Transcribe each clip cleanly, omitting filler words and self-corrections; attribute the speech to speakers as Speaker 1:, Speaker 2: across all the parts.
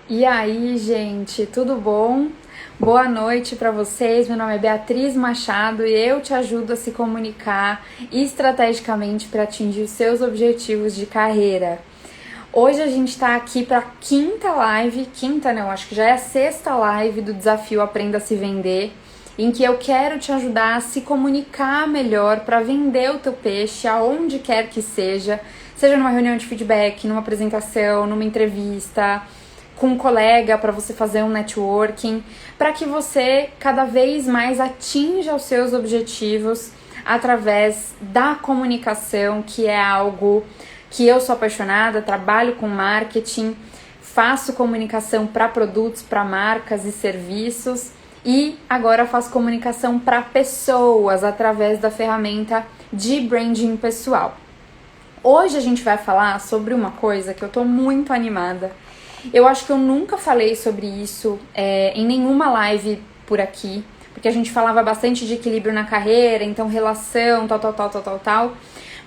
Speaker 1: E aí, gente, tudo bom? Boa noite para vocês. Meu nome é Beatriz Machado e eu te ajudo a se comunicar estrategicamente para atingir os seus objetivos de carreira. Hoje a gente está aqui para a quinta live, acho que já é a sexta live do desafio Aprenda a Se Vender, em que eu quero te ajudar a se comunicar melhor para vender o teu peixe aonde quer que seja numa reunião de feedback, numa apresentação, numa entrevista, com um colega para você fazer um networking, para que você cada vez mais atinja os seus objetivos através da comunicação, que é algo que eu sou apaixonada, trabalho com marketing, faço comunicação para produtos, para marcas e serviços e agora faço comunicação para pessoas através da ferramenta de branding pessoal. Hoje a gente vai falar sobre uma coisa que eu tô muito animada. Eu acho que eu nunca falei sobre isso em nenhuma live por aqui, porque a gente falava bastante de equilíbrio na carreira, então relação, tal.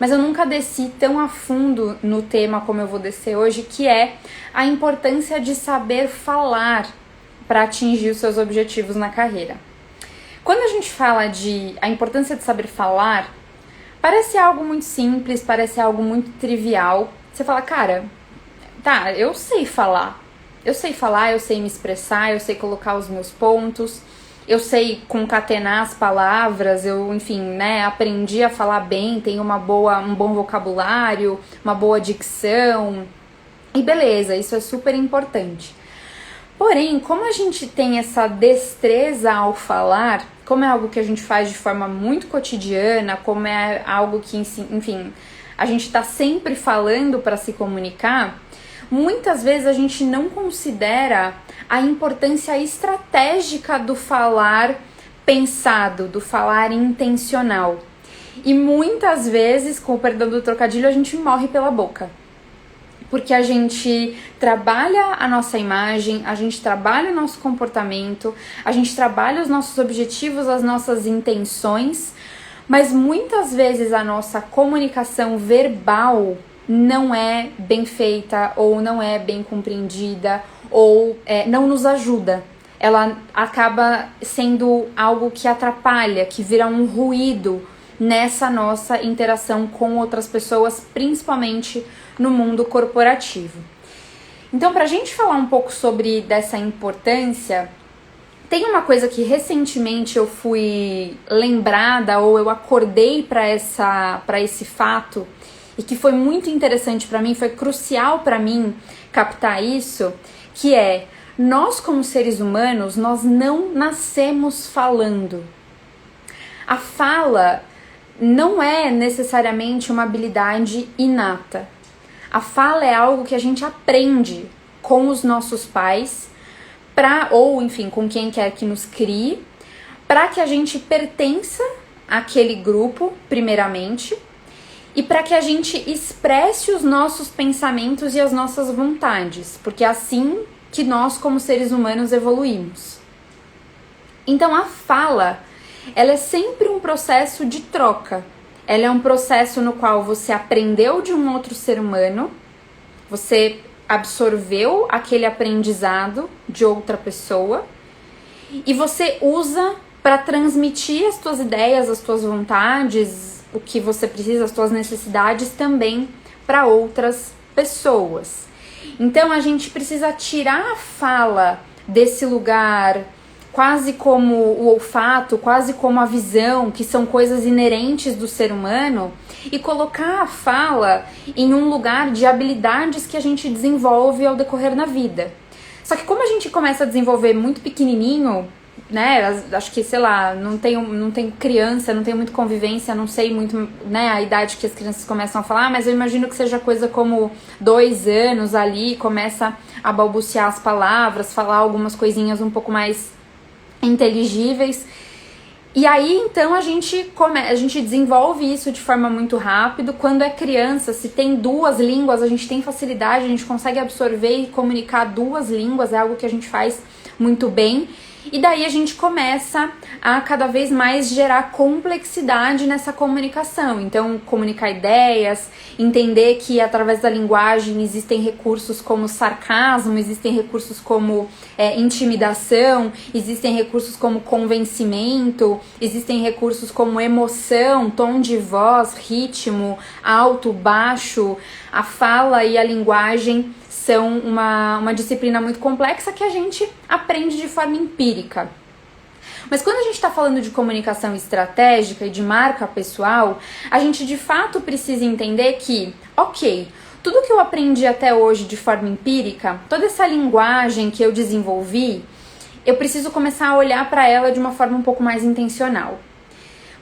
Speaker 1: Mas eu nunca desci tão a fundo no tema como eu vou descer hoje, que é a importância de saber falar para atingir os seus objetivos na carreira. Quando a gente fala de a importância de saber falar, parece algo muito simples, parece algo muito trivial. Você fala, cara, tá, eu sei falar, eu sei me expressar, eu sei colocar os meus pontos, eu sei concatenar as palavras, aprendi a falar bem, tenho um bom vocabulário, uma boa dicção, e beleza, isso é super importante. Porém, como a gente tem essa destreza ao falar, como é algo que a gente faz de forma muito cotidiana, como é algo que, enfim, a gente está sempre falando para se comunicar, muitas vezes a gente não considera a importância estratégica do falar pensado, do falar intencional. E muitas vezes, com o perdão do trocadilho, a gente morre pela boca. Porque a gente trabalha a nossa imagem, a gente trabalha o nosso comportamento, a gente trabalha os nossos objetivos, as nossas intenções, mas muitas vezes a nossa comunicação verbal não é bem feita, ou não é bem compreendida, ou não nos ajuda. Ela acaba sendo algo que atrapalha, que vira um ruído nessa nossa interação com outras pessoas, principalmente no mundo corporativo. Então, para a gente falar um pouco sobre dessa importância, tem uma coisa que recentemente eu fui lembrada, ou eu acordei para esse fato, e que foi muito interessante para mim, foi crucial para mim captar isso, que é, nós como seres humanos, nós não nascemos falando. A fala não é necessariamente uma habilidade inata. A fala é algo que a gente aprende com os nossos pais, com quem quer que nos crie, para que a gente pertença àquele grupo, primeiramente, e para que a gente expresse os nossos pensamentos e as nossas vontades, porque é assim que nós, como seres humanos, evoluímos. Então, a fala, ela é sempre um processo de troca. Ela é um processo no qual você aprendeu de um outro ser humano, você absorveu aquele aprendizado de outra pessoa e você usa para transmitir as tuas ideias, as tuas vontades, o que você precisa, as tuas necessidades também para outras pessoas. Então a gente precisa tirar a fala desse lugar quase como o olfato, quase como a visão, que são coisas inerentes do ser humano, e colocar a fala em um lugar de habilidades que a gente desenvolve ao decorrer da vida. Só que como a gente começa a desenvolver muito pequenininho, né, acho que, não tenho criança, não tenho muito convivência, não sei muito, né, a idade que as crianças começam a falar, mas eu imagino que seja coisa como 2 anos ali, começa a balbuciar as palavras, falar algumas coisinhas um pouco mais inteligíveis. E aí, então, a gente desenvolve isso de forma muito rápido. Quando é criança, se tem 2 línguas, a gente tem facilidade, a gente consegue absorver e comunicar 2 línguas, é algo que a gente faz muito bem. E daí a gente começa a cada vez mais gerar complexidade nessa comunicação. Então, comunicar ideias, entender que através da linguagem existem recursos como sarcasmo, existem recursos como intimidação, existem recursos como convencimento, existem recursos como emoção, tom de voz, ritmo, alto, baixo. A fala e a linguagem são uma disciplina muito complexa que a gente aprende de forma empírica. Mas quando a gente está falando de comunicação estratégica e de marca pessoal, a gente de fato precisa entender que, ok, tudo que eu aprendi até hoje de forma empírica, toda essa linguagem que eu desenvolvi, eu preciso começar a olhar para ela de uma forma um pouco mais intencional.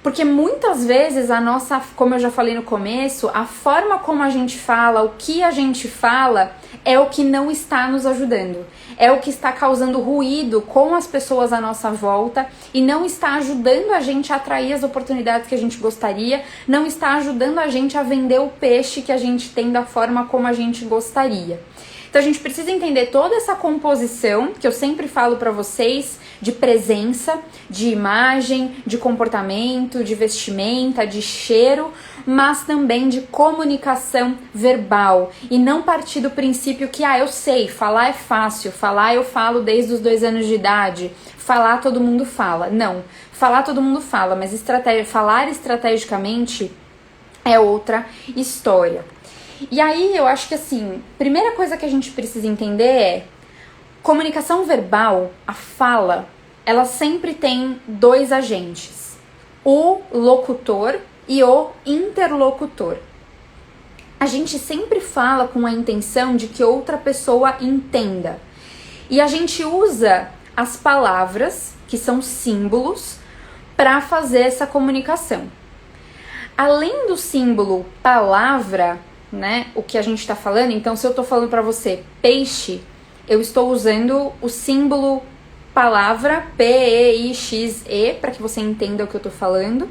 Speaker 1: Porque muitas vezes a nossa, como eu já falei no começo, a forma como a gente fala, o que a gente fala, é o que não está nos ajudando. É o que está causando ruído com as pessoas à nossa volta e não está ajudando a gente a atrair as oportunidades que a gente gostaria, não está ajudando a gente a vender o peixe que a gente tem da forma como a gente gostaria. Então a gente precisa entender toda essa composição que eu sempre falo para vocês, de presença, de imagem, de comportamento, de vestimenta, de cheiro, mas também de comunicação verbal. E não partir do princípio que, eu sei, falar é fácil, falar eu falo desde os 2 anos de idade, falar todo mundo fala. Não, falar todo mundo fala, mas falar estrategicamente é outra história. E aí eu acho que assim, primeira coisa que a gente precisa entender é comunicação verbal, a fala, ela sempre tem 2 agentes, o locutor e o interlocutor. A gente sempre fala com a intenção de que outra pessoa entenda. E a gente usa as palavras, que são símbolos, para fazer essa comunicação. Além do símbolo palavra, né, o que a gente está falando, então se eu estou falando para você peixe, eu estou usando o símbolo palavra P-E-I-X-E para que você entenda o que eu estou falando,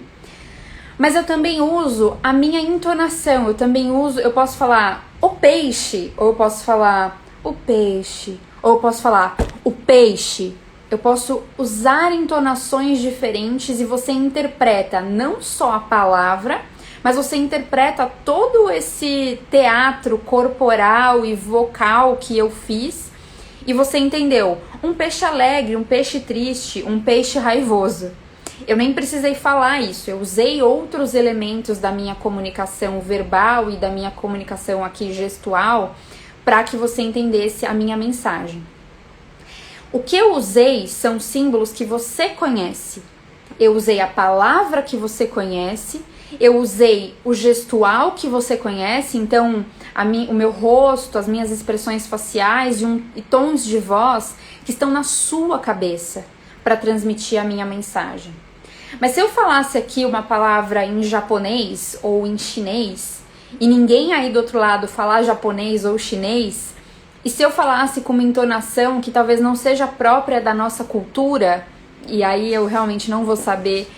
Speaker 1: mas eu também uso a minha entonação, eu posso falar o peixe, ou eu posso falar o peixe, ou eu posso falar o peixe. Eu posso usar entonações diferentes e você interpreta não só a palavra, mas você interpreta todo esse teatro corporal e vocal que eu fiz e você entendeu um peixe alegre, um peixe triste, um peixe raivoso. Eu nem precisei falar isso, eu usei outros elementos da minha comunicação verbal e da minha comunicação aqui gestual para que você entendesse a minha mensagem. O que eu usei são símbolos que você conhece. Eu usei a palavra que você conhece, eu usei o gestual que você conhece, então o meu rosto, as minhas expressões faciais e tons de voz que estão na sua cabeça para transmitir a minha mensagem. Mas se eu falasse aqui uma palavra em japonês ou em chinês e ninguém aí do outro lado falar japonês ou chinês, e se eu falasse com uma entonação que talvez não seja própria da nossa cultura, e aí eu realmente não vou saber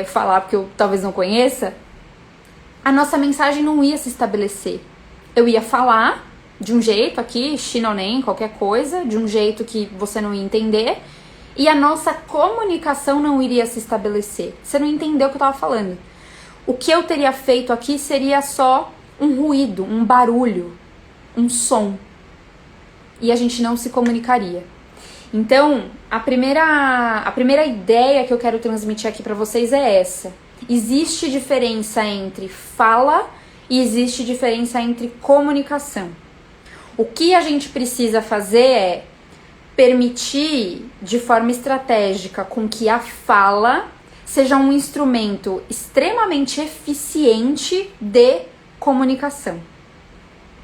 Speaker 1: falar porque eu talvez não conheça, a nossa mensagem não ia se estabelecer. Eu ia falar de um jeito aqui, shinonen, qualquer coisa, de um jeito que você não ia entender, e a nossa comunicação não iria se estabelecer. Você não entendeu o que eu estava falando. O que eu teria feito aqui seria só um ruído, um barulho, um som. E a gente não se comunicaria. Então, a primeira ideia que eu quero transmitir aqui para vocês é essa. Existe diferença entre fala e existe diferença entre comunicação. O que a gente precisa fazer é permitir de forma estratégica com que a fala seja um instrumento extremamente eficiente de comunicação.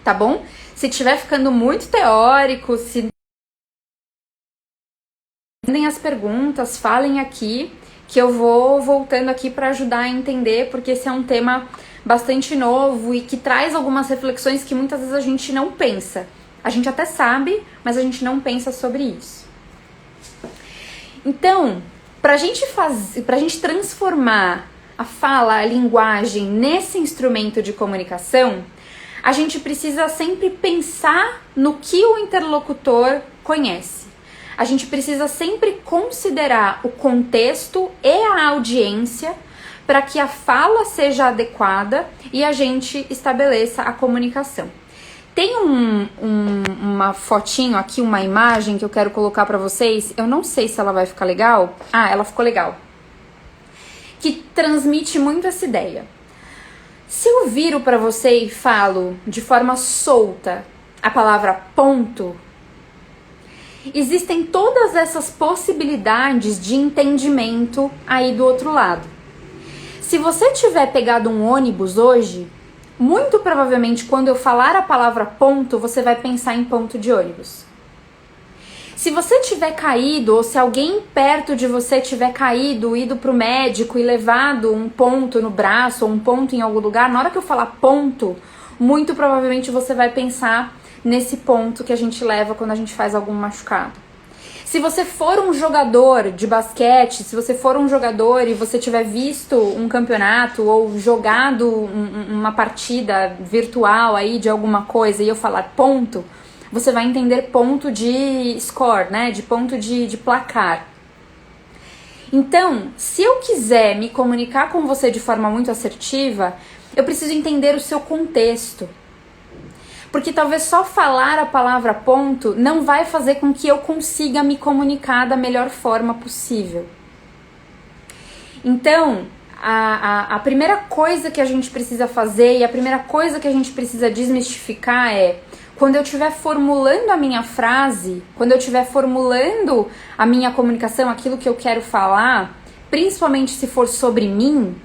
Speaker 1: Tá bom? Se estiver ficando muito teórico, se mandem as perguntas, falem aqui, que eu vou voltando aqui para ajudar a entender, porque esse é um tema bastante novo e que traz algumas reflexões que muitas vezes a gente não pensa. A gente até sabe, mas a gente não pensa sobre isso. Então, pra gente transformar a fala, a linguagem nesse instrumento de comunicação, a gente precisa sempre pensar no que o interlocutor conhece. a gente precisa sempre considerar o contexto e a audiência para que a fala seja adequada e a gente estabeleça a comunicação. Tem uma fotinho aqui, uma imagem que eu quero colocar para vocês. Eu não sei se ela vai ficar legal. Ah, ela ficou legal. Que transmite muito essa ideia. Se eu viro para você e falo de forma solta a palavra ponto, existem todas essas possibilidades de entendimento aí do outro lado. Se você tiver pegado um ônibus hoje, muito provavelmente quando eu falar a palavra ponto, você vai pensar em ponto de ônibus. Se você tiver caído, ou se alguém perto de você tiver caído, ido pro médico e levado um ponto no braço ou um ponto em algum lugar, na hora que eu falar ponto, muito provavelmente você vai pensar nesse ponto que a gente leva quando a gente faz algum machucado. Se você for um jogador de basquete, se você for um jogador e você tiver visto um campeonato ou jogado uma partida virtual aí de alguma coisa e eu falar ponto, você vai entender ponto de score, né? De ponto de placar. Então, se eu quiser me comunicar com você de forma muito assertiva, eu preciso entender o seu contexto. Porque talvez só falar a palavra ponto não vai fazer com que eu consiga me comunicar da melhor forma possível. Então, a primeira coisa que a gente precisa fazer e a primeira coisa que a gente precisa desmistificar é: quando eu estiver formulando a minha frase, quando eu estiver formulando a minha comunicação, aquilo que eu quero falar, principalmente se for sobre mim,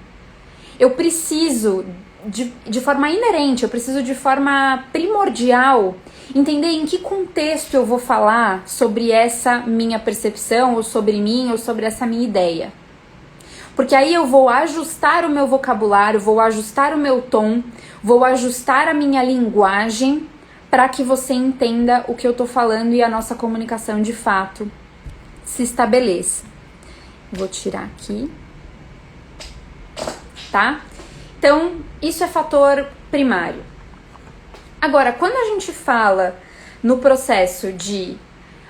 Speaker 1: eu preciso, de forma inerente, eu preciso de forma primordial, entender em que contexto eu vou falar sobre essa minha percepção, ou sobre mim, ou sobre essa minha ideia. Porque aí eu vou ajustar o meu vocabulário, vou ajustar o meu tom, vou ajustar a minha linguagem, para que você entenda o que eu tô falando e a nossa comunicação de fato se estabeleça. Vou tirar aqui, tá? Então, isso é fator primário. Agora, quando a gente fala no processo de,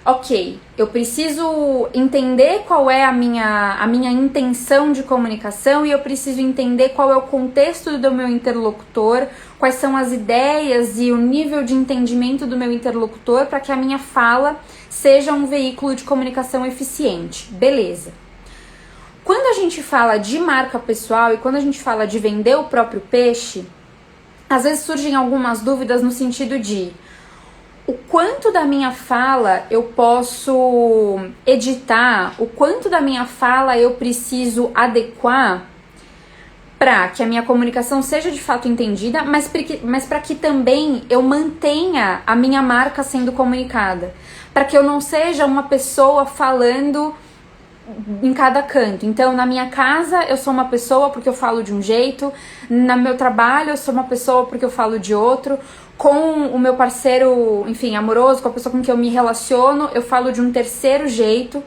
Speaker 1: ok, eu preciso entender qual é a minha intenção de comunicação e eu preciso entender qual é o contexto do meu interlocutor, quais são as ideias e o nível de entendimento do meu interlocutor para que a minha fala seja um veículo de comunicação eficiente. Beleza. Quando a gente fala de marca pessoal e quando a gente fala de vender o próprio peixe, às vezes surgem algumas dúvidas no sentido de o quanto da minha fala eu posso editar, o quanto da minha fala eu preciso adequar para que a minha comunicação seja de fato entendida, mas para que também eu mantenha a minha marca sendo comunicada. Para que eu não seja uma pessoa falando em cada canto. Então, na minha casa eu sou uma pessoa porque eu falo de um jeito, no meu trabalho eu sou uma pessoa porque eu falo de outro, com o meu parceiro, enfim, amoroso, com a pessoa com quem eu me relaciono, eu falo de um terceiro jeito,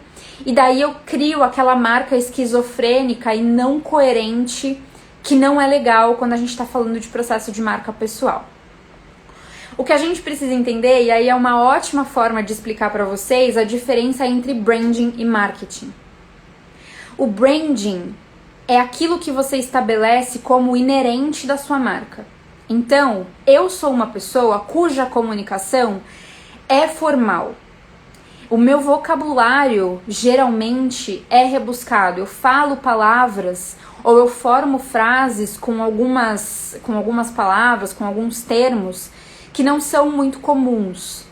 Speaker 1: e daí eu crio aquela marca esquizofrênica e não coerente, que não é legal quando a gente está falando de processo de marca pessoal. O que a gente precisa entender, e aí é uma ótima forma de explicar para vocês, a diferença entre branding e marketing. O branding é aquilo que você estabelece como inerente da sua marca. Então, eu sou uma pessoa cuja comunicação é formal. O meu vocabulário geralmente é rebuscado. Eu falo palavras ou eu formo frases com algumas palavras, com alguns termos que não são muito comuns.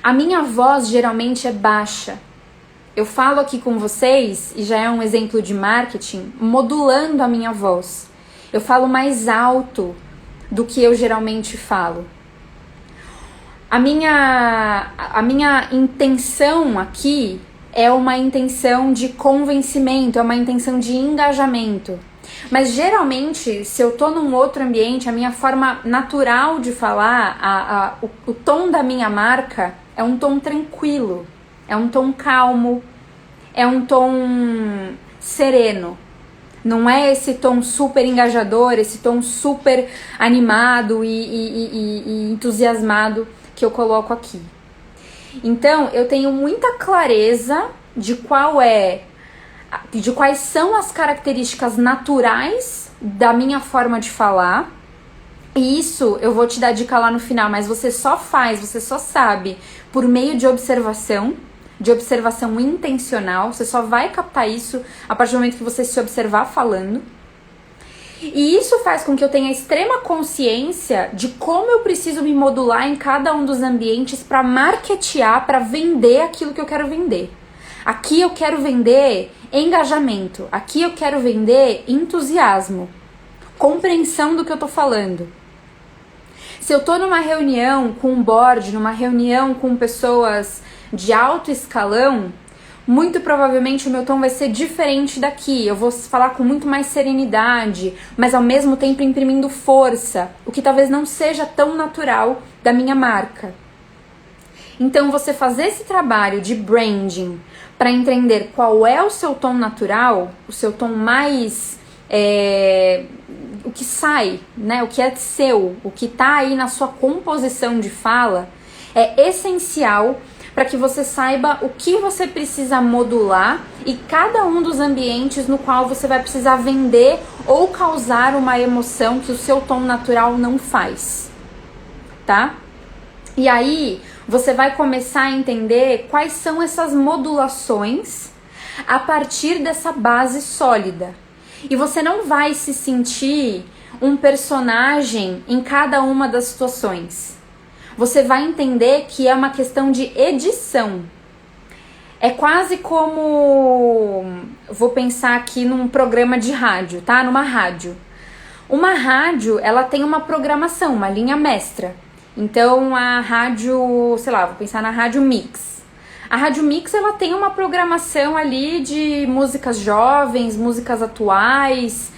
Speaker 1: A minha voz geralmente é baixa. Eu falo aqui com vocês, e já é um exemplo de marketing, modulando a minha voz. Eu falo mais alto do que eu geralmente falo. A minha intenção aqui é uma intenção de convencimento, é uma intenção de engajamento. Mas geralmente, se eu tô num outro ambiente, a minha forma natural de falar, o tom da minha marca é um tom tranquilo, é um tom calmo, é um tom sereno. Não é esse tom super engajador, esse tom super animado e entusiasmado que eu coloco aqui. Então, eu tenho muita clareza de quais são as características naturais da minha forma de falar. E isso eu vou te dar dica lá no final, mas você só sabe por meio de observação intencional. Você só vai captar isso a partir do momento que você se observar falando. E isso faz com que eu tenha extrema consciência de como eu preciso me modular em cada um dos ambientes para marketear, para vender aquilo que eu quero vender. Aqui eu quero vender engajamento, aqui eu quero vender entusiasmo, compreensão do que eu tô falando. Se eu tô numa reunião com um board, numa reunião com pessoas de alto escalão, muito provavelmente o meu tom vai ser diferente daqui. Eu vou falar com muito mais serenidade, mas ao mesmo tempo imprimindo força, o que talvez não seja tão natural da minha marca. Então, você fazer esse trabalho de branding para entender qual é o seu tom natural, o seu tom mais... o que sai, né? O que é seu, o que tá aí na sua composição de fala, é essencial para que você saiba o que você precisa modular e cada um dos ambientes no qual você vai precisar vender ou causar uma emoção que o seu tom natural não faz, tá? E aí você vai começar a entender quais são essas modulações a partir dessa base sólida. E você não vai se sentir um personagem em cada uma das situações. Você vai entender que é uma questão de edição. É quase como... Vou pensar aqui num programa de rádio, tá? Numa rádio. Uma rádio, ela tem uma programação, uma linha mestra. Então, a rádio... Sei lá, vou pensar na Rádio Mix. A Rádio Mix, ela tem uma programação ali de músicas jovens, músicas atuais...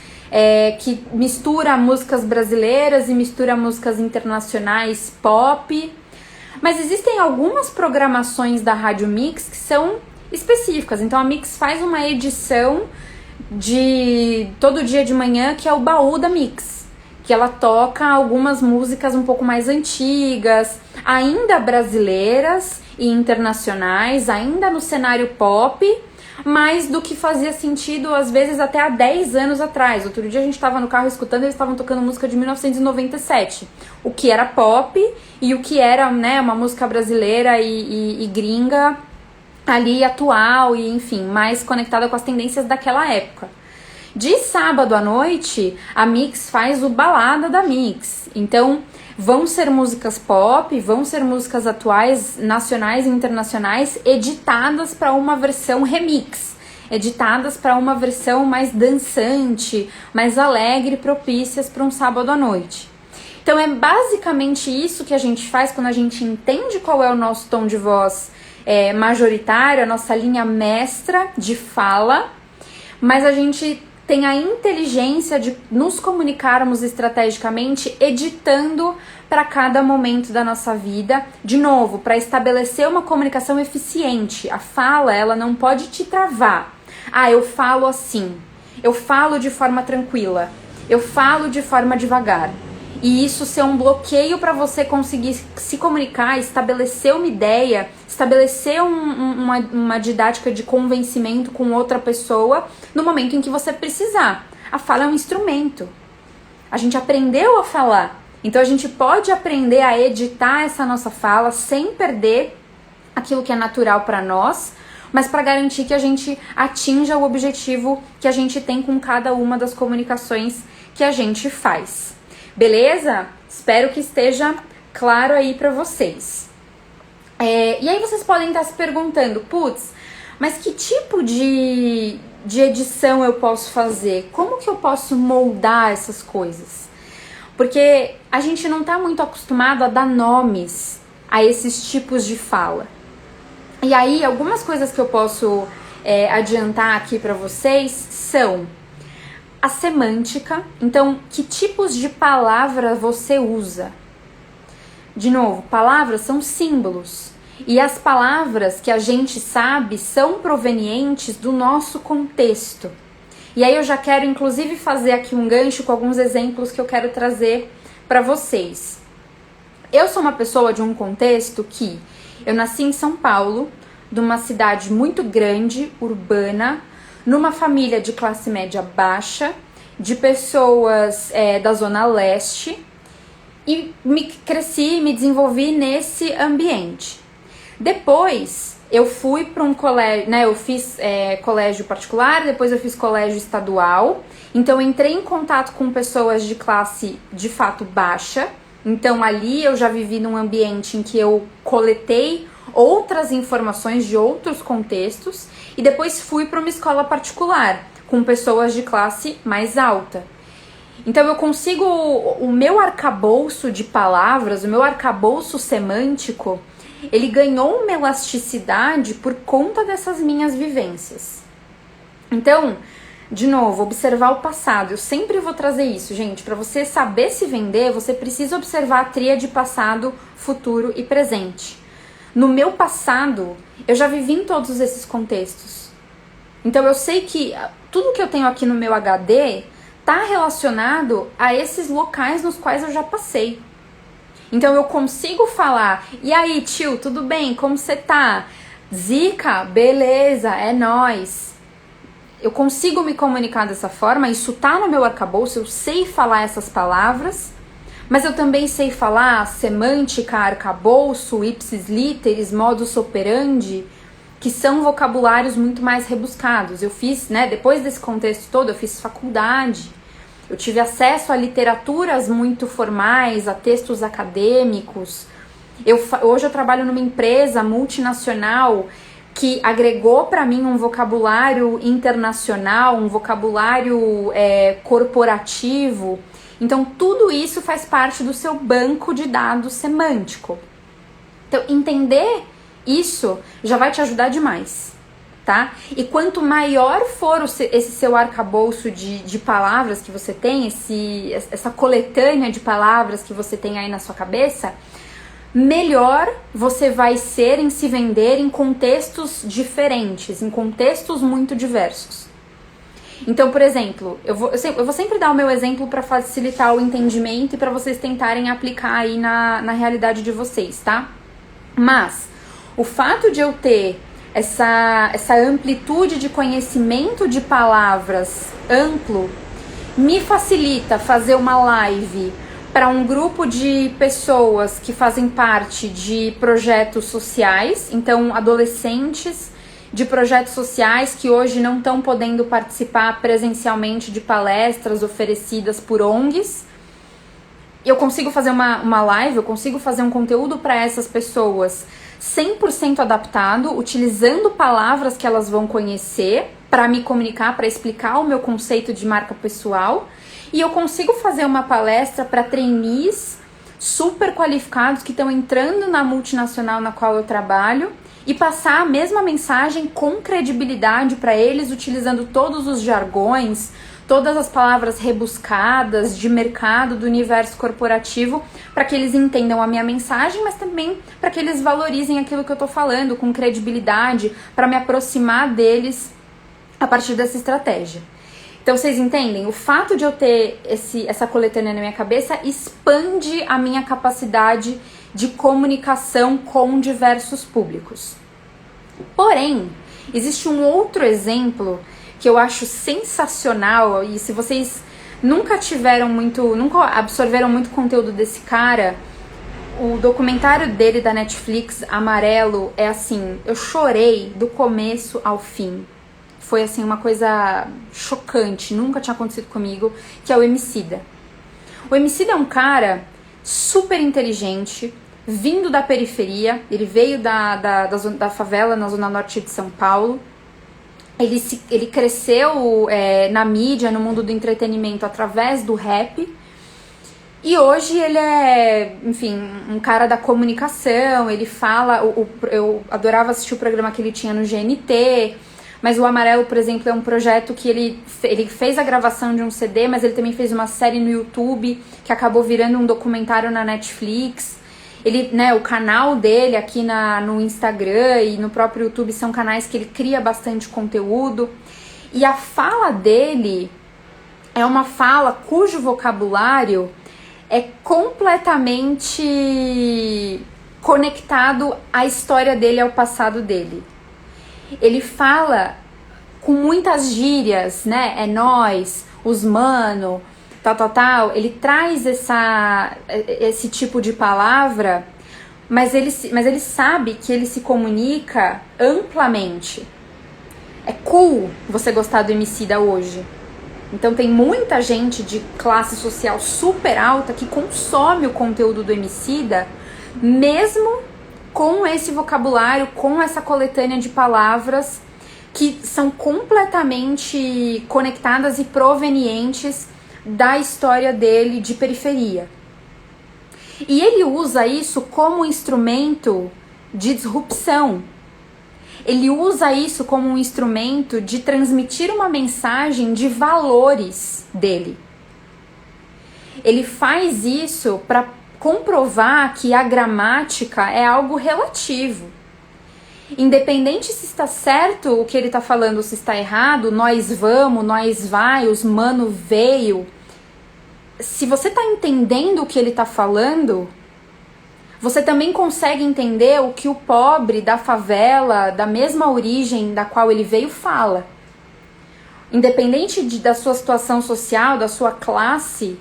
Speaker 1: que mistura músicas brasileiras e mistura músicas internacionais pop. Mas existem algumas programações da Rádio Mix que são específicas. Então a Mix faz uma edição de todo dia de manhã, que é o baú da Mix, que ela toca algumas músicas um pouco mais antigas, ainda brasileiras e internacionais, ainda no cenário pop, mais do que fazia sentido, às vezes, até há 10 anos atrás. Outro dia a gente estava no carro escutando, eles estavam tocando música de 1997. O que era pop e o que era, né, uma música brasileira e gringa ali atual e, enfim, mais conectada com as tendências daquela época. De sábado à noite, a Mix faz o Balada da Mix. Então, vão ser músicas pop, vão ser músicas atuais, nacionais e internacionais, editadas para uma versão remix, editadas para uma versão mais dançante, mais alegre, propícias para um sábado à noite. Então é basicamente isso que a gente faz quando a gente entende qual é o nosso tom de voz majoritário, a nossa linha mestra de fala, mas a gente tem a inteligência de nos comunicarmos estrategicamente, editando para cada momento da nossa vida, de novo, para estabelecer uma comunicação eficiente. A fala, ela não pode te travar. Ah, eu falo assim, eu falo de forma tranquila, eu falo de forma devagar. E isso ser um bloqueio para você conseguir se comunicar, estabelecer uma ideia, estabelecer uma didática de convencimento com outra pessoa no momento em que você precisar. A fala é um instrumento. A gente aprendeu a falar. Então a gente pode aprender a editar essa nossa fala sem perder aquilo que é natural para nós, mas para garantir que a gente atinja o objetivo que a gente tem com cada uma das comunicações que a gente faz. Beleza? Espero que esteja claro aí pra vocês. E aí vocês podem estar se perguntando, putz, mas que tipo de edição eu posso fazer? Como que eu posso moldar essas coisas? Porque a gente não tá muito acostumado a dar nomes a esses tipos de fala. E aí, algumas coisas que eu posso adiantar aqui pra vocês são... a semântica, então, que tipos de palavra você usa? De novo, palavras são símbolos. E as palavras que a gente sabe são provenientes do nosso contexto. E aí eu já quero, inclusive, fazer aqui um gancho com alguns exemplos que eu quero trazer para vocês. Eu sou uma pessoa de um contexto que Eu nasci em São Paulo, numa cidade muito grande, urbana, numa família de classe média baixa, de pessoas da Zona Leste, e cresci e me desenvolvi nesse ambiente. Depois eu fui para um colégio, né? Eu fiz colégio particular, depois eu fiz colégio estadual. Então eu entrei em contato com pessoas de classe de fato baixa. Então ali eu já vivi num ambiente em que eu coletei outras informações de outros contextos e depois fui para uma escola particular com pessoas de classe mais alta. Então eu consigo, o meu arcabouço de palavras, o meu arcabouço semântico, ele ganhou uma elasticidade por conta dessas minhas vivências. Então, de novo, observar o passado. Eu sempre vou trazer isso, gente. Para você saber se vender, você precisa observar a tríade passado, futuro e presente. No meu passado, eu já vivi em todos esses contextos. Então eu sei que tudo que eu tenho aqui no meu HD está relacionado a esses locais nos quais eu já passei. Então eu consigo falar, e aí tio, tudo bem? Como você tá? Zica, beleza, é nóis. Eu consigo me comunicar dessa forma, isso tá no meu arcabouço, eu sei falar essas palavras, mas eu também sei falar semântica, arcabouço, ipsis literis, modus operandi, que são vocabulários muito mais rebuscados. Eu fiz, né, depois desse contexto todo, eu fiz faculdade. Eu tive acesso a literaturas muito formais, a textos acadêmicos. Hoje eu trabalho numa empresa multinacional que agregou para mim um vocabulário internacional, um vocabulário corporativo. Então, tudo isso faz parte do seu banco de dados semântico. Então, entender isso já vai te ajudar demais. Tá? E quanto maior for esse seu arcabouço de palavras que você tem, essa coletânea de palavras que você tem aí na sua cabeça, melhor você vai ser em se vender em contextos diferentes, em contextos muito diversos. Então, por exemplo, eu vou sempre dar o meu exemplo para facilitar o entendimento e para vocês tentarem aplicar aí na realidade de vocês, tá? Mas o fato de eu ter essa amplitude de conhecimento de palavras amplo me facilita fazer uma live para um grupo de pessoas que fazem parte de projetos sociais, então adolescentes de projetos sociais que hoje não estão podendo participar presencialmente de palestras oferecidas por ONGs. Eu consigo fazer uma live, eu consigo fazer um conteúdo para essas pessoas 100% adaptado, utilizando palavras que elas vão conhecer para me comunicar, para explicar o meu conceito de marca pessoal. E eu consigo fazer uma palestra para trainees super qualificados que estão entrando na multinacional na qual eu trabalho e passar a mesma mensagem com credibilidade para eles, utilizando todos os jargões, todas as palavras rebuscadas de mercado, do universo corporativo, para que eles entendam a minha mensagem, mas também para que eles valorizem aquilo que eu estou falando com credibilidade, para me aproximar deles a partir dessa estratégia. Então vocês entendem? O fato de eu ter essa coletânea na minha cabeça expande a minha capacidade de comunicação com diversos públicos. Porém, existe um outro exemplo que eu acho sensacional, e se vocês nunca absorveram muito conteúdo desse cara, o documentário dele da Netflix, Amarelo, é assim, eu chorei do começo ao fim. Foi assim uma coisa chocante, nunca tinha acontecido comigo, que é o Emicida. O Emicida é um cara super inteligente, vindo da periferia, ele veio da favela na zona norte de São Paulo. Ele cresceu na mídia, no mundo do entretenimento, através do rap. E hoje ele é, enfim, um cara da comunicação, ele fala... Eu adorava assistir o programa que ele tinha no GNT, mas o Amarelo, por exemplo, é um projeto que ele fez a gravação de um CD, mas ele também fez uma série no YouTube, que acabou virando um documentário na Netflix. Ele, né, o canal dele aqui no Instagram e no próprio YouTube são canais que ele cria bastante conteúdo. E a fala dele é uma fala cujo vocabulário é completamente conectado à história dele, ao passado dele. Ele fala com muitas gírias, né? É nós, os mano, tal. Ele traz esse tipo de palavra, mas ele sabe que ele se comunica amplamente. É cool você gostar do Emicida hoje. Então tem muita gente de classe social super alta que consome o conteúdo do Emicida, mesmo com esse vocabulário, com essa coletânea de palavras que são completamente conectadas e provenientes da história dele de periferia. E ele usa isso como instrumento de disrupção. Ele usa isso como um instrumento de transmitir uma mensagem de valores dele. Ele faz isso para comprovar que a gramática é algo relativo. Independente se está certo o que ele está falando ou se está errado, nós vamos, nós vai, os mano veio. Se você está entendendo o que ele está falando, você também consegue entender o que o pobre da favela, da mesma origem da qual ele veio, fala. Independente da sua situação social, da sua classe,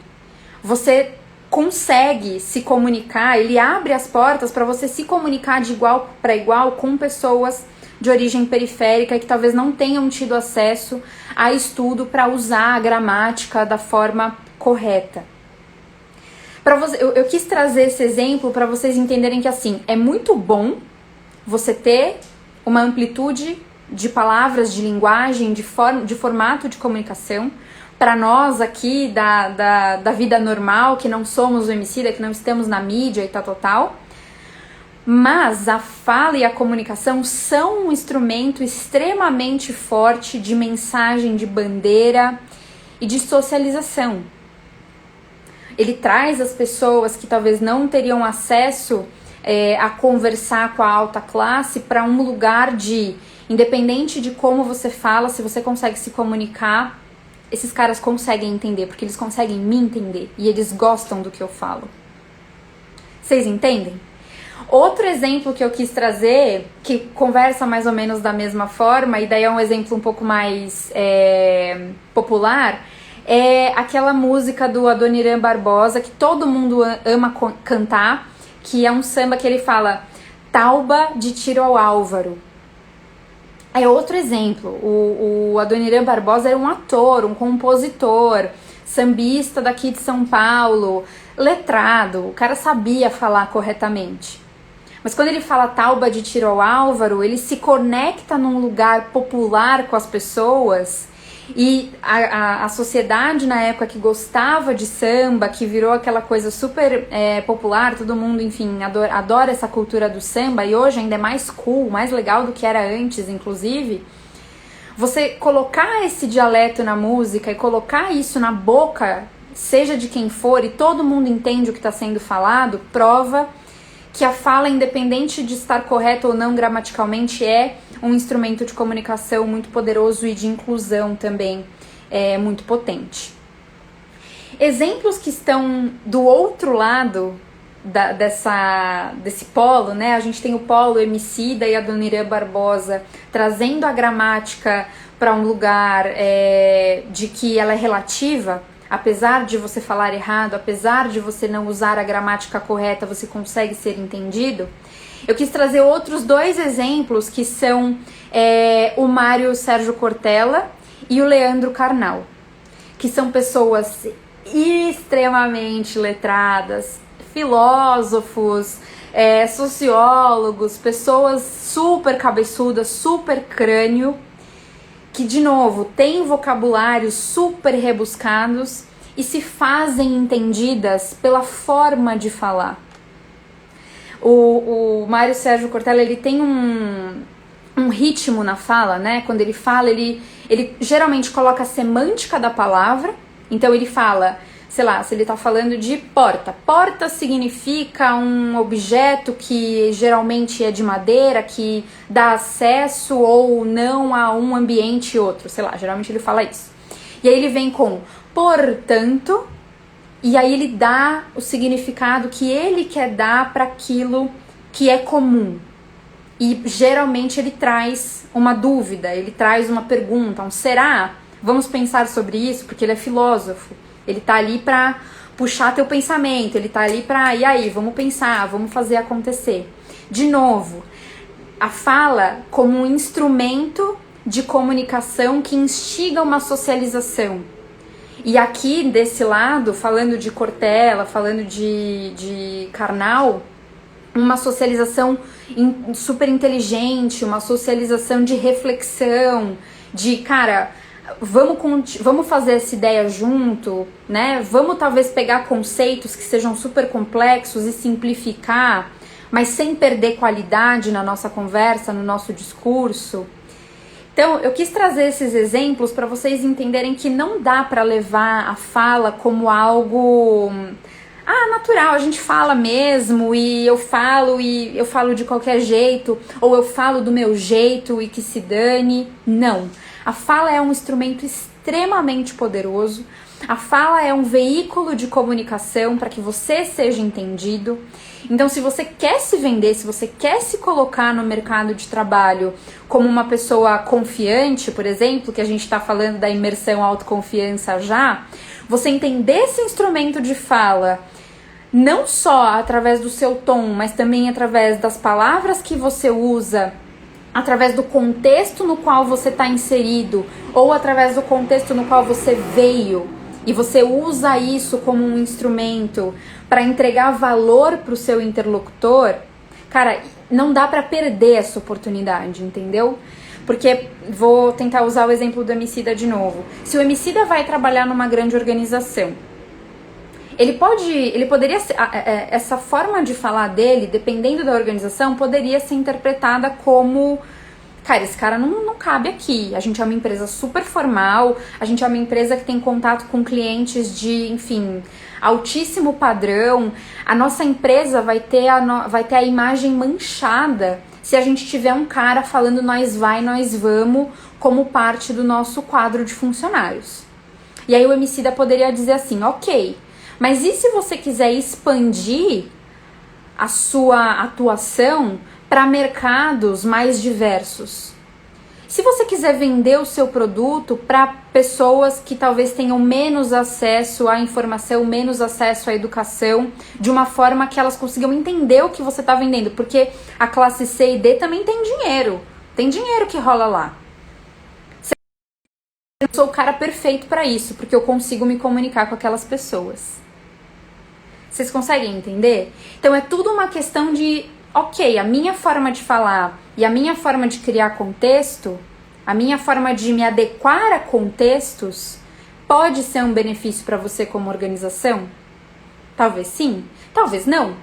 Speaker 1: você consegue se comunicar, ele abre as portas para você se comunicar de igual para igual com pessoas de origem periférica que talvez não tenham tido acesso a estudo para usar a gramática da forma correta. Eu quis trazer esse exemplo para vocês entenderem que assim, é muito bom você ter uma amplitude de palavras, de linguagem, de formato de comunicação. Para nós aqui da vida normal, que não somos o Emicida, que não estamos na mídia e tal. Mas a fala e a comunicação são um instrumento extremamente forte de mensagem, de bandeira e de socialização. Ele traz as pessoas que talvez não teriam acesso a conversar com a alta classe para um lugar de, independente de como você fala, se você consegue se comunicar, esses caras conseguem entender, porque eles conseguem me entender e eles gostam do que eu falo. Vocês entendem? Outro exemplo que eu quis trazer, que conversa mais ou menos da mesma forma, e daí é um exemplo um pouco mais popular, é aquela música do Adoniran Barbosa, que todo mundo ama cantar, que é um samba que ele fala Tauba de Tiro ao Álvaro. É outro exemplo. O Adoniran Barbosa era um ator, um compositor, sambista daqui de São Paulo, letrado, o cara sabia falar corretamente. Mas quando ele fala Tauba de Tiro ao Álvaro, ele se conecta num lugar popular com as pessoas. E a sociedade na época que gostava de samba, que virou aquela coisa super popular, todo mundo, enfim, adora essa cultura do samba, e hoje ainda é mais cool, mais legal do que era antes, inclusive. Você colocar esse dialeto na música e colocar isso na boca, seja de quem for, e todo mundo entende o que está sendo falado, prova que a fala, independente de estar correta ou não gramaticalmente, é um instrumento de comunicação muito poderoso e de inclusão também muito potente. Exemplos que estão do outro lado desse polo, né? A gente tem o polo Emicida e Adoniran Barbosa trazendo a gramática para um lugar de que ela é relativa. Apesar de você falar errado, apesar de você não usar a gramática correta, você consegue ser entendido. Eu quis trazer outros dois exemplos que são o Mário Sérgio Cortella e o Leandro Carnal, que são pessoas extremamente letradas, filósofos, sociólogos, pessoas super cabeçudas, super crânio, que, de novo, têm vocabulários super rebuscados e se fazem entendidas pela forma de falar. O Mário Sérgio Cortella, ele tem um ritmo na fala, né? Quando ele fala, ele geralmente coloca a semântica da palavra. Então ele fala, sei lá, se ele tá falando de porta. Porta significa um objeto que geralmente é de madeira, que dá acesso ou não a um ambiente e outro. Sei lá, geralmente ele fala isso. E aí ele vem com portanto, e aí ele dá o significado que ele quer dar para aquilo que é comum. E geralmente ele traz uma dúvida, ele traz uma pergunta, um será? Vamos pensar sobre isso, porque ele é filósofo. Ele tá ali pra puxar teu pensamento, ele tá ali pra, e aí, vamos pensar, vamos fazer acontecer. De novo, a fala como um instrumento de comunicação que instiga uma socialização. E aqui, desse lado, falando de Cortella, falando de Karnal, uma socialização super inteligente, uma socialização de reflexão, de, cara, vamos fazer essa ideia junto, né? Vamos talvez pegar conceitos que sejam super complexos e simplificar, mas sem perder qualidade na nossa conversa, no nosso discurso. Então, eu quis trazer esses exemplos para vocês entenderem que não dá para levar a fala como algo natural, a gente fala mesmo, e eu falo de qualquer jeito, ou eu falo do meu jeito e que se dane. Não. A fala é um instrumento extremamente poderoso. A fala é um veículo de comunicação para que você seja entendido. Então, se você quer se vender, se você quer se colocar no mercado de trabalho como uma pessoa confiante, por exemplo, que a gente está falando da imersão autoconfiança já, você entender esse instrumento de fala, não só através do seu tom, mas também através das palavras que você usa, através do contexto no qual você está inserido, ou através do contexto no qual você veio, e você usa isso como um instrumento para entregar valor para o seu interlocutor, cara, não dá para perder essa oportunidade, entendeu? Porque, vou tentar usar o exemplo do Emicida de novo. Se o Emicida vai trabalhar numa grande organização, ele poderia ser, essa forma de falar dele, dependendo da organização, poderia ser interpretada como, cara, esse cara não cabe aqui. A gente é uma empresa super formal, a gente é uma empresa que tem contato com clientes de, enfim, altíssimo padrão. A nossa empresa vai ter a imagem manchada se a gente tiver um cara falando nós vai, nós vamos, como parte do nosso quadro de funcionários. E aí o Emicida poderia dizer assim, ok, mas e se você quiser expandir a sua atuação para mercados mais diversos? Se você quiser vender o seu produto para pessoas que talvez tenham menos acesso à informação, menos acesso à educação, de uma forma que elas consigam entender o que você está vendendo, porque a classe C e D também tem dinheiro que rola lá. Eu sou o cara perfeito para isso, porque eu consigo me comunicar com aquelas pessoas. Vocês conseguem entender? Então é tudo uma questão de, ok, a minha forma de falar e a minha forma de criar contexto, a minha forma de me adequar a contextos, pode ser um benefício para você como organização? Talvez sim, talvez não.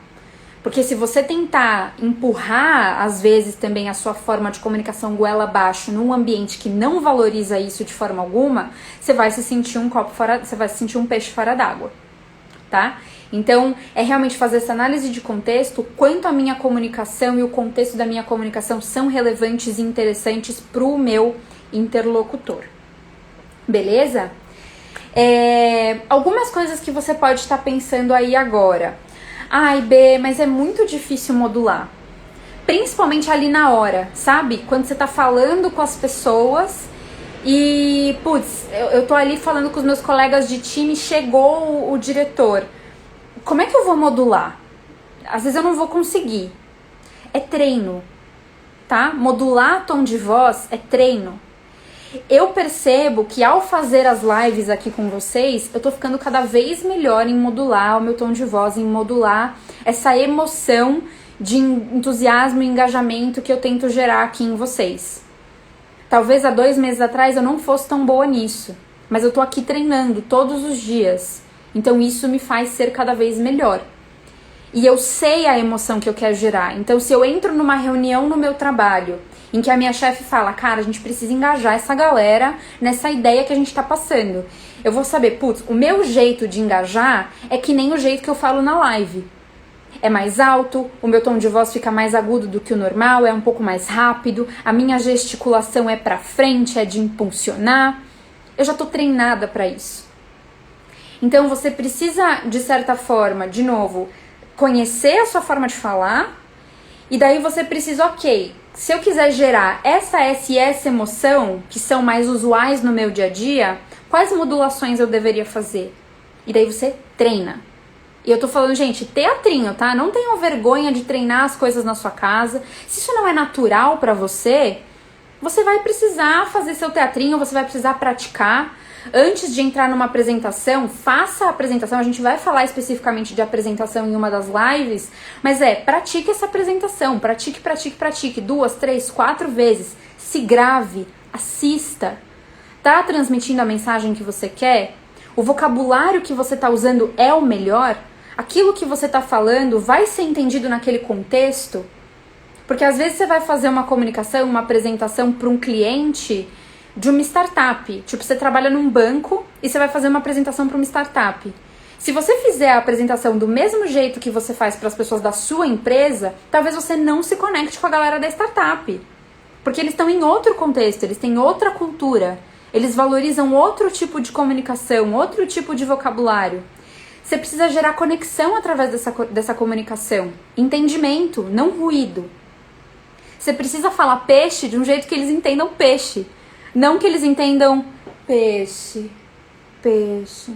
Speaker 1: Porque se você tentar empurrar, às vezes, também a sua forma de comunicação goela abaixo num ambiente que não valoriza isso de forma alguma, você vai se sentir você vai se sentir um peixe fora d'água, tá? Então, é realmente fazer essa análise de contexto, quanto a minha comunicação e o contexto da minha comunicação são relevantes e interessantes para o meu interlocutor. Beleza? Algumas coisas que você pode estar pensando aí agora. Ai, B, mas é muito difícil modular. Principalmente ali na hora, sabe? Quando você tá falando com as pessoas e, putz, eu tô ali falando com os meus colegas de time, chegou o diretor. Como é que eu vou modular? Às vezes eu não vou conseguir. É treino, tá? Modular tom de voz é treino. Eu percebo que ao fazer as lives aqui com vocês, eu tô ficando cada vez melhor em modular o meu tom de voz, em modular essa emoção de entusiasmo e engajamento que eu tento gerar aqui em vocês. Talvez há 2 meses atrás eu não fosse tão boa nisso, mas eu tô aqui treinando todos os dias. Então isso me faz ser cada vez melhor. E eu sei a emoção que eu quero gerar. Então se eu entro numa reunião no meu trabalho, em que a minha chefe fala, cara, a gente precisa engajar essa galera nessa ideia que a gente tá passando. Eu vou saber, putz, o meu jeito de engajar é que nem o jeito que eu falo na live. É mais alto, o meu tom de voz fica mais agudo do que o normal, é um pouco mais rápido, a minha gesticulação é pra frente, é de impulsionar. Eu já tô treinada pra isso. Então você precisa, de certa forma, de novo, conhecer a sua forma de falar E daí você precisa, ok, se eu quiser gerar essa emoção, que são mais usuais no meu dia a dia, quais modulações eu deveria fazer? E daí você treina. E eu tô falando, gente, teatrinho, tá? Não tenham vergonha de treinar as coisas na sua casa. Se isso não é natural pra você, você vai precisar fazer seu teatrinho, você vai precisar praticar. Antes de entrar numa apresentação, faça a apresentação. A gente vai falar especificamente de apresentação em uma das lives, mas pratique essa apresentação, pratique 2, 3, 4 vezes. Se grave, assista. Tá transmitindo a mensagem que você quer? O vocabulário que você tá usando é o melhor? Aquilo que você tá falando vai ser entendido naquele contexto? Porque às vezes você vai fazer uma comunicação, uma apresentação para um cliente de uma startup. Tipo, você trabalha num banco e você vai fazer uma apresentação para uma startup. Se você fizer a apresentação do mesmo jeito que você faz para as pessoas da sua empresa, talvez você não se conecte com a galera da startup. Porque eles estão em outro contexto, eles têm outra cultura. Eles valorizam outro tipo de comunicação, outro tipo de vocabulário. Você precisa gerar conexão através dessa comunicação. Entendimento, não ruído. Você precisa falar peixe de um jeito que eles entendam peixe. Não que eles entendam peixe. Eles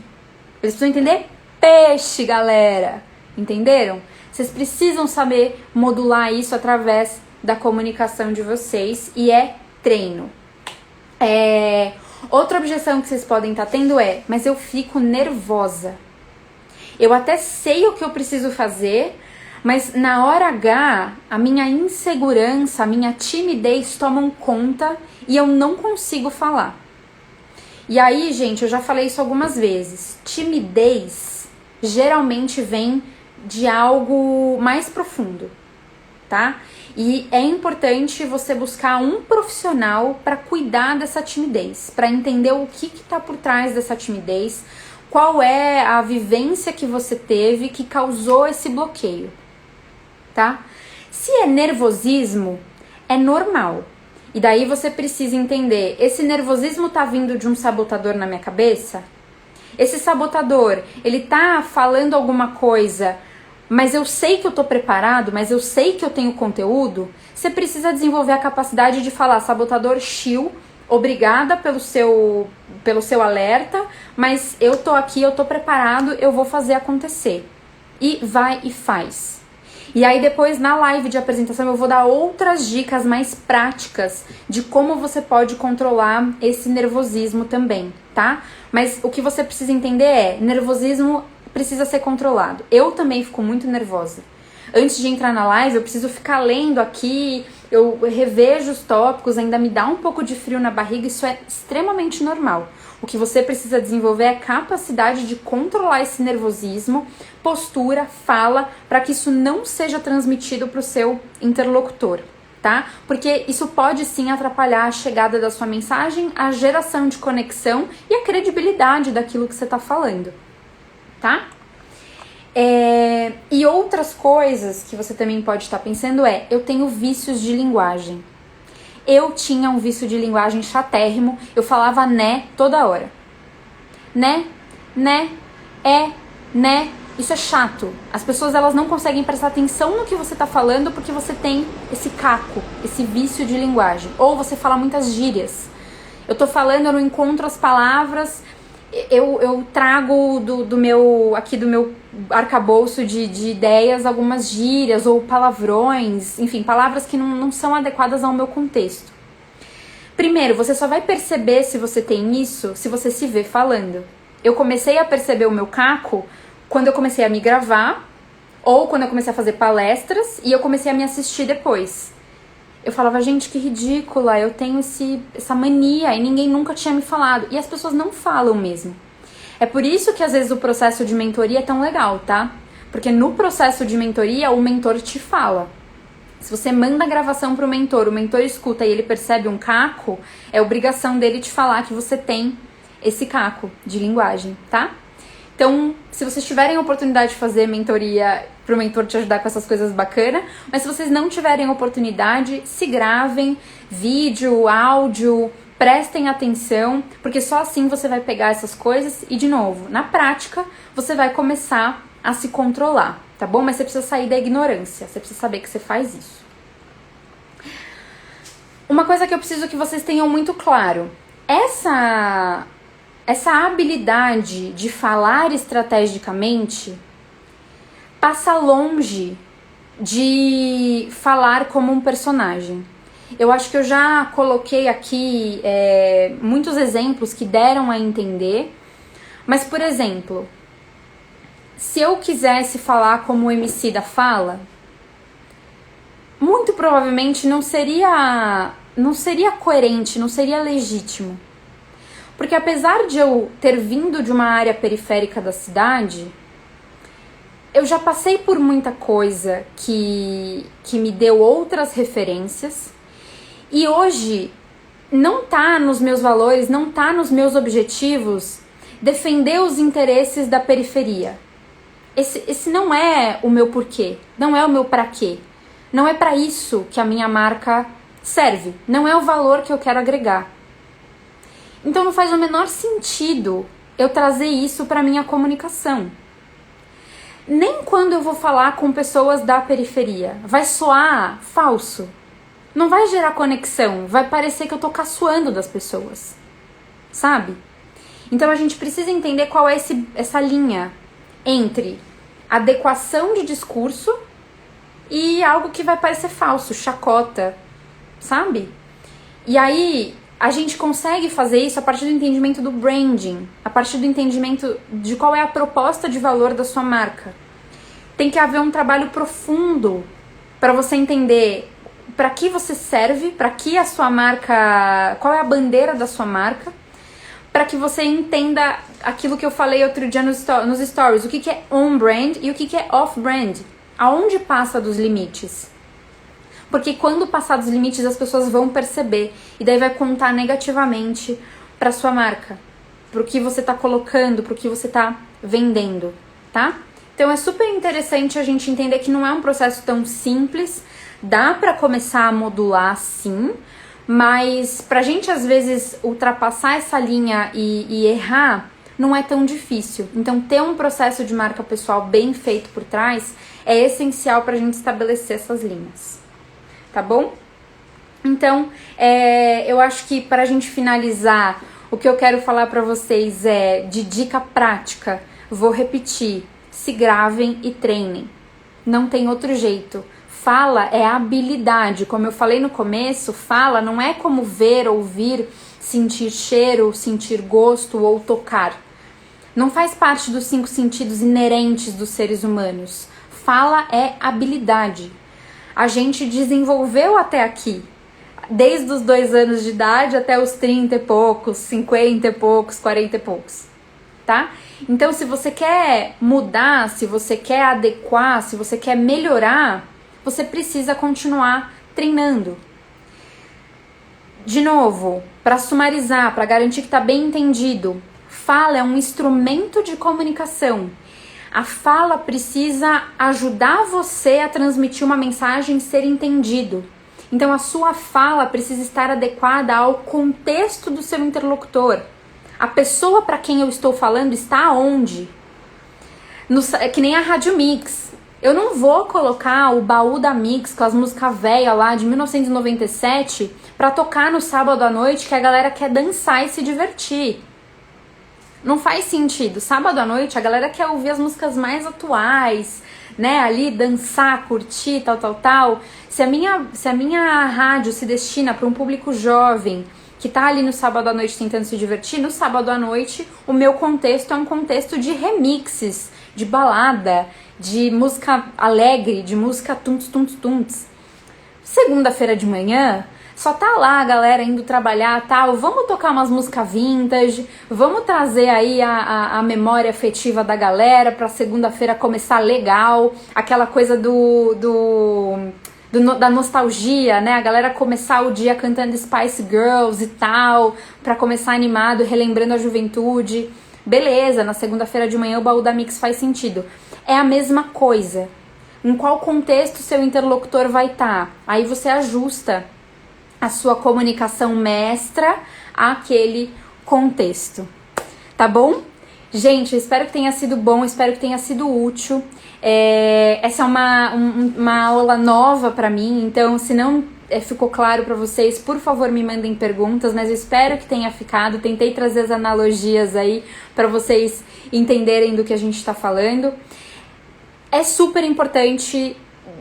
Speaker 1: precisam entender peixe, galera. Entenderam? Vocês precisam saber modular isso através da comunicação de vocês e é treino. Outra objeção que vocês podem estar tendo mas eu fico nervosa. Eu até sei o que eu preciso fazer, mas na hora H, a minha insegurança, a minha timidez tomam conta e eu não consigo falar. E aí, gente, eu já falei isso algumas vezes. Timidez geralmente vem de algo mais profundo, tá? E é importante você buscar um profissional para cuidar dessa timidez, para entender o que tá por trás dessa timidez, qual é a vivência que você teve que causou esse bloqueio. Tá? Se é nervosismo, é normal. E daí você precisa entender, esse nervosismo tá vindo de um sabotador na minha cabeça? Esse sabotador, ele tá falando alguma coisa, mas eu sei que eu tô preparado, mas eu sei que eu tenho conteúdo? Você precisa desenvolver a capacidade de falar, sabotador, chill, obrigada pelo seu alerta, mas eu tô aqui, eu tô preparado, eu vou fazer acontecer. E vai e faz. E aí depois na live de apresentação eu vou dar outras dicas mais práticas de como você pode controlar esse nervosismo também, tá? Mas o que você precisa entender nervosismo precisa ser controlado. Eu também fico muito nervosa. Antes de entrar na live eu preciso ficar lendo aqui, eu revejo os tópicos, ainda me dá um pouco de frio na barriga, isso é extremamente normal. O que você precisa desenvolver é a capacidade de controlar esse nervosismo, postura, fala, para que isso não seja transmitido para o seu interlocutor, tá? Porque isso pode sim atrapalhar a chegada da sua mensagem, a geração de conexão e a credibilidade daquilo que você está falando, tá? E outras coisas que você também pode estar pensando eu tenho vícios de linguagem. Eu tinha um vício de linguagem chatérrimo, eu falava né toda hora. Né, né, isso é chato. As pessoas elas não conseguem prestar atenção no que você tá falando porque você tem esse caco, esse vício de linguagem. Ou você fala muitas gírias. Eu tô falando, eu não encontro as palavras, eu trago do meu arcabouço de ideias algumas gírias ou palavrões, enfim, palavras que não são adequadas ao meu contexto. Primeiro, você só vai perceber se você tem isso se você se vê falando. Eu comecei a perceber o meu caco quando eu comecei a me gravar ou quando eu comecei a fazer palestras e eu comecei a me assistir depois. Eu falava, gente, que ridícula, eu tenho essa mania e ninguém nunca tinha me falado. E as pessoas não falam mesmo. É por isso que às vezes o processo de mentoria é tão legal, tá? Porque no processo de mentoria o mentor te fala. Se você manda a gravação pro mentor, o mentor escuta e ele percebe um caco, é obrigação dele te falar que você tem esse caco de linguagem, tá? Então, se vocês tiverem a oportunidade de fazer mentoria pro mentor te ajudar com essas coisas bacanas, mas se vocês não tiverem oportunidade, se gravem, vídeo, áudio, prestem atenção, porque só assim você vai pegar essas coisas e, de novo, na prática, você vai começar a se controlar, tá bom? Mas você precisa sair da ignorância, você precisa saber que você faz isso. Uma coisa que eu preciso que vocês tenham muito claro, essa habilidade de falar estrategicamente passa longe de falar como um personagem. Eu acho que eu já coloquei aqui muitos exemplos que deram a entender, mas, por exemplo, se eu quisesse falar como o Emicida fala, muito provavelmente não seria coerente, não seria legítimo. Porque apesar de eu ter vindo de uma área periférica da cidade, eu já passei por muita coisa que me deu outras referências. E hoje não tá nos meus valores, não tá nos meus objetivos defender os interesses da periferia. Esse não é o meu porquê, não é o meu pra quê. Não é para isso que a minha marca serve, não é o valor que eu quero agregar. Então não faz o menor sentido eu trazer isso para minha comunicação. Nem quando eu vou falar com pessoas da periferia. Vai soar falso. Não vai gerar conexão. Vai parecer que eu tô caçoando das pessoas. Sabe? Então a gente precisa entender qual é essa linha entre adequação de discurso e algo que vai parecer falso, chacota, sabe? E aí a gente consegue fazer isso a partir do entendimento do branding, a partir do entendimento de qual é a proposta de valor da sua marca. Tem que haver um trabalho profundo para você entender para que você serve, para que a sua marca, qual é a bandeira da sua marca, para que você entenda aquilo que eu falei outro dia nos stories, o que é on-brand e o que é off-brand, aonde passa dos limites. Porque quando passar dos limites as pessoas vão perceber e daí vai contar negativamente para sua marca, pro que você tá colocando, pro que você tá vendendo, tá? Então é super interessante a gente entender que não é um processo tão simples, dá para começar a modular sim, mas pra gente às vezes ultrapassar essa linha e errar não é tão difícil. Então ter um processo de marca pessoal bem feito por trás é essencial pra gente estabelecer essas linhas. Tá bom? Então, eu acho que para a gente finalizar, o que eu quero falar para vocês é de dica prática. Vou repetir, se gravem e treinem. Não tem outro jeito. Fala é habilidade. Como eu falei no começo, fala não é como ver, ouvir, sentir cheiro, sentir gosto ou tocar. Não faz parte dos 5 sentidos inerentes dos seres humanos. Fala é habilidade. A gente desenvolveu até aqui, desde os 2 anos de idade até os 30 e poucos, 50 e poucos, 40 e poucos, tá? Então, se você quer mudar, se você quer adequar, se você quer melhorar, você precisa continuar treinando. De novo, para sumarizar, para garantir que está bem entendido, fala é um instrumento de comunicação. A fala precisa ajudar você a transmitir uma mensagem e ser entendido. Então a sua fala precisa estar adequada ao contexto do seu interlocutor. A pessoa para quem eu estou falando está onde? É que nem a Rádio Mix. Eu não vou colocar o baú da Mix com as músicas velhas lá de 1997 para tocar no sábado à noite que a galera quer dançar e se divertir. Não faz sentido. Sábado à noite a galera quer ouvir as músicas mais atuais, né? Ali dançar, curtir, tal. Se a minha rádio se destina para um público jovem que tá ali no sábado à noite tentando se divertir, no sábado à noite o meu contexto é um contexto de remixes, de balada, de música alegre, de música tunts. Segunda-feira de manhã só tá lá a galera indo trabalhar, tal, vamos tocar umas músicas vintage, vamos trazer aí a memória afetiva da galera pra segunda-feira começar legal, aquela coisa da nostalgia, né? A galera começar o dia cantando Spice Girls e tal, pra começar animado, relembrando a juventude. Beleza, na segunda-feira de manhã o baú da Mix faz sentido. É a mesma coisa. Em qual contexto seu interlocutor vai estar? Aí você ajusta a sua comunicação mestra àquele contexto, tá bom? Gente, eu espero que tenha sido bom, espero que tenha sido útil. Essa é uma aula nova pra mim, então se não ficou claro para vocês, por favor me mandem perguntas, mas eu espero que tenha ficado. Tentei trazer as analogias aí para vocês entenderem do que a gente está falando. É super importante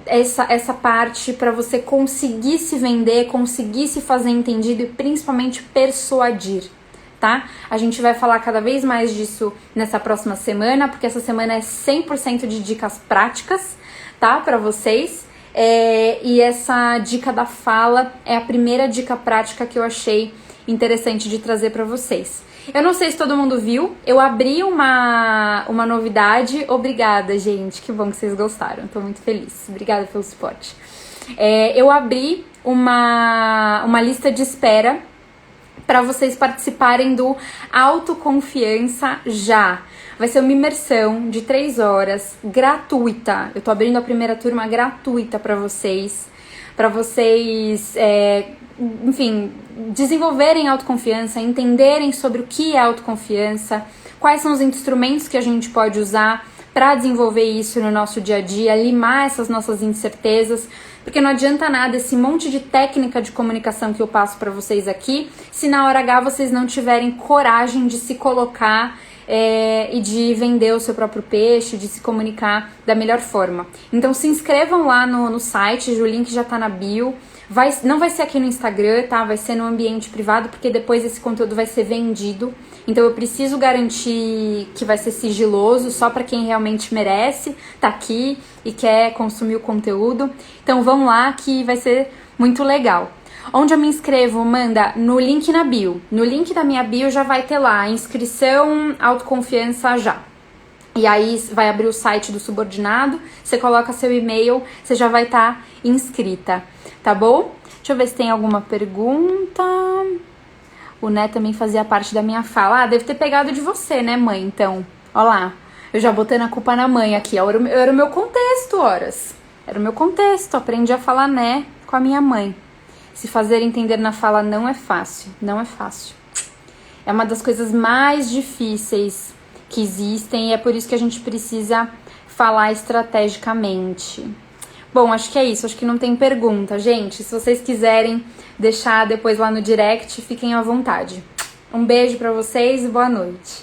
Speaker 1: essa parte para você conseguir se vender, conseguir se fazer entendido e principalmente persuadir, tá? A gente vai falar cada vez mais disso nessa próxima semana, porque essa semana é 100% de dicas práticas, tá? Para vocês. E essa dica da fala é a primeira dica prática que eu achei interessante de trazer para vocês. Eu não sei se todo mundo viu, eu abri uma novidade. Obrigada, gente, que bom que vocês gostaram, tô muito feliz. Obrigada pelo suporte. Eu abri uma lista de espera para vocês participarem do Autoconfiança Já. Vai ser uma imersão de 3 horas, gratuita. Eu tô abrindo a primeira turma gratuita para vocês, enfim, desenvolverem autoconfiança, entenderem sobre o que é autoconfiança, quais são os instrumentos que a gente pode usar para desenvolver isso no nosso dia a dia, limar essas nossas incertezas, porque não adianta nada esse monte de técnica de comunicação que eu passo para vocês aqui, se na hora H vocês não tiverem coragem de se colocar e de vender o seu próprio peixe, de se comunicar da melhor forma. Então se inscrevam lá no site, o link já tá na bio. Não vai ser aqui no Instagram, tá? Vai ser no ambiente privado, porque depois esse conteúdo vai ser vendido. Então eu preciso garantir que vai ser sigiloso, só para quem realmente merece tá aqui e quer consumir o conteúdo. Então vão lá que vai ser muito legal. Onde eu me inscrevo, manda no link na bio. No link da minha bio já vai ter lá, inscrição, autoconfiança já. E aí vai abrir o site do subordinado, você coloca seu e-mail, você já vai estar inscrita, tá bom? Deixa eu ver se tem alguma pergunta. O Né também fazia parte da minha fala. Deve ter pegado de você, né, mãe? Então, ó lá, eu já botei a culpa na mãe aqui. Era o meu contexto, horas. Era o meu contexto, aprendi a falar né com a minha mãe. Se fazer entender na fala não é fácil, não é fácil. É uma das coisas mais difíceis que existem e é por isso que a gente precisa falar estrategicamente. Bom, acho que é isso, acho que não tem pergunta, gente. Se vocês quiserem deixar depois lá no direct, fiquem à vontade. Um beijo pra vocês e boa noite.